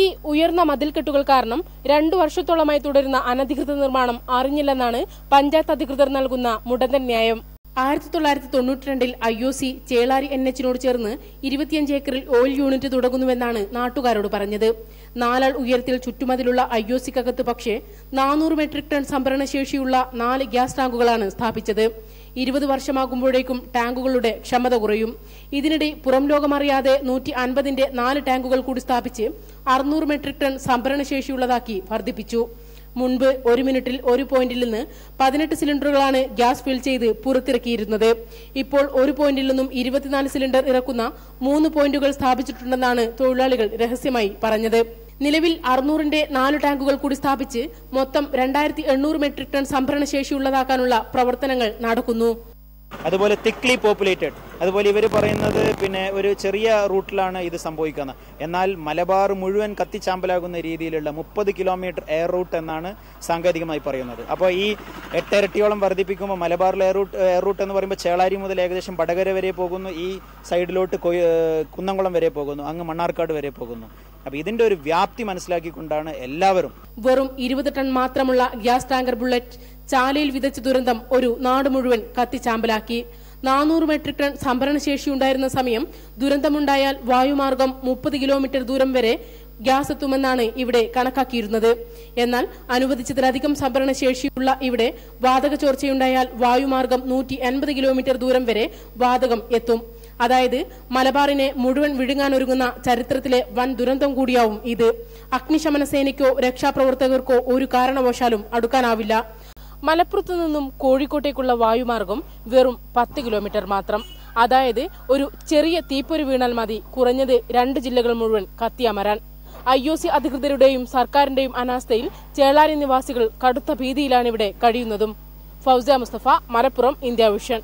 ഈ ഉയർന്ന മതിൽക്കെട്ടുകൾ കാരണം 2 വർഷത്തോളമായി തുടരുന്ന അനധികൃത നിർമ്മാണം അറിഞ്ഞില്ലെന്നാണ് പഞ്ചായത്ത് അധികൃതർ നൽകുന്ന മുടന്തൻ ന്യായം. 1992 IOC ചേളാരി NH-നോട് ചേർന്ന് 25 ഏക്കറിൽ ഓയിൽ യൂണിറ്റ് തുടങ്ങുന്നുവെന്നാണ് നാട്ടുകാരോട് പറഞ്ഞത്. 4 അൾ ഉയരത്തിൽ ചുറ്റുമതിലുള്ള IOC-ക്കകത്ത് പക്ഷേ 400 മെട്രിക് ടൺ സംഭരണശേഷിയുള്ള 4 ഗ്യാസ് ടാങ്കുകളാണ് സ്ഥാപിച്ചത്. 20 വർഷമാകുമ്പോഴേക്കും ടാങ്കുകളുടെ ക്ഷമത കുറയും. ഇതിനിടെ പുറം ലോകമറിയാതെ 150ന്റെ 4 ടാങ്കുകൾ കൂടി സ്ഥാപിച്ച് 600 മെട്രിക് ടൺ സംഭരണശേഷിയുള്ളതാക്കി വർദ്ധിപ്പിച്ചു. മുൻപ് 1 മിനിറ്റിൽ 1 പോയിന്റിൽ നിന്ന് 18 സിലിണ്ടറുകളാണ് ഗ്യാസ് ഫിൽ ചെയ്ത് പുറത്തിറക്കിയിരുന്നത്. ഇപ്പോൾ 1 പോയിന്റിൽ നിന്നും 24 സിലിണ്ടർ ഇറക്കുന്ന 3 പോയിന്റുകൾ സ്ഥാപിച്ചിട്ടുണ്ടെന്നാണ് തൊഴിലാളികൾ രഹസ്യമായി പറഞ്ഞത്. നിലവിൽ 600ന്റെ 4 ടാങ്കുകൾ കൂടി സ്ഥാപിച്ച് മൊത്തം 2800 മെട്രിക് ടൺ സംഭരണശേഷിയുള്ളതാക്കാനുള്ള പ്രവർത്തനങ്ങൾ നടക്കുന്നു. അതുപോലെ തിക്ലി പോപ്പുലേറ്റഡ്, അതുപോലെ ഇവർ പറയുന്നത് ഒരു ചെറിയ റൂട്ടിലാണ് ഇത് സംഭവിക്കുന്നത്. എന്നാൽ മലബാർ മുഴുവൻ കത്തിച്ചാമ്പലാകുന്ന രീതിയിലുള്ള 30 കിലോമീറ്റർ എയർ റൂട്ട് എന്നാണ് സാങ്കേതികമായി പറയുന്നത്. അപ്പോൾ ഈ 8 ഇരട്ടിയോളം വർദ്ധിപ്പിക്കുമ്പോൾ മലബാറിലെ എയർ റൂട്ട് എന്ന് പറയുമ്പോൾ ചേളാരി മുതൽ ഏകദേശം വടകര വരെ പോകുന്നു, ഈ സൈഡിലോട്ട് കുന്നംകുളം വരെ പോകുന്നു, അങ്ങ് മണ്ണാർക്കാട് വരെ പോകുന്നു. അപ്പൊ ഇതിന്റെ ഒരു വ്യാപ്തി മനസ്സിലാക്കിക്കൊണ്ടാണ് എല്ലാവരും. വെറും 20 ടൺ മാത്രമുള്ള ഗ്യാസ് ടാങ്കർ ബുള്ളറ്റ് ചാലയിൽ വിതച്ച ദുരന്തം ഒരു നാട് മുഴുവൻ കത്തിച്ചാമ്പലാക്കി. 400 മെട്രിക് ടൺ സംഭരണശേഷിയുണ്ടായിരുന്ന സമയം ദുരന്തമുണ്ടായാൽ വായുമാർഗം 30 കിലോമീറ്റർ ദൂരം വരെ ഗ്യാസ് എത്തുമെന്നാണ് ഇവിടെ കണക്കാക്കിയിരുന്നത്. എന്നാൽ അനുവദിച്ചതിലധികം സംഭരണശേഷിയുള്ള ഇവിടെ വാതക ചോർച്ചയുണ്ടായാൽ വായുമാർഗം 180 കിലോമീറ്റർ ദൂരം വരെ വാതകം എത്തും. അതായത് മലബാറിനെ മുഴുവൻ വിഴുങ്ങാനൊരുങ്ങുന്ന ചരിത്രത്തിലെ വൻ ദുരന്തം കൂടിയാവും ഇത്. അഗ്നിശമന സേനയ്ക്കോ രക്ഷാപ്രവർത്തകർക്കോ ഒരു കാരണവശാലും അടുക്കാനാവില്ല. മലപ്പുറത്തു നിന്നും കോഴിക്കോട്ടേക്കുള്ള വായുമാർഗം വെറും 10 കിലോമീറ്റർ മാത്രം. അതായത് ഒരു ചെറിയ തീപ്പൊരി വീണാൽ മതി കുറഞ്ഞത് 2 ജില്ലകൾ മുഴുവൻ കത്തിയമരാൻ. IOC അധികൃതരുടെയും സർക്കാരിന്റെയും അനാസ്ഥയിൽ ചേളാരി നിവാസികൾ കടുത്ത ഭീതിയിലാണ് ഇവിടെ കഴിയുന്നതും. Fousiya Mustafa, Malappuram, India vision.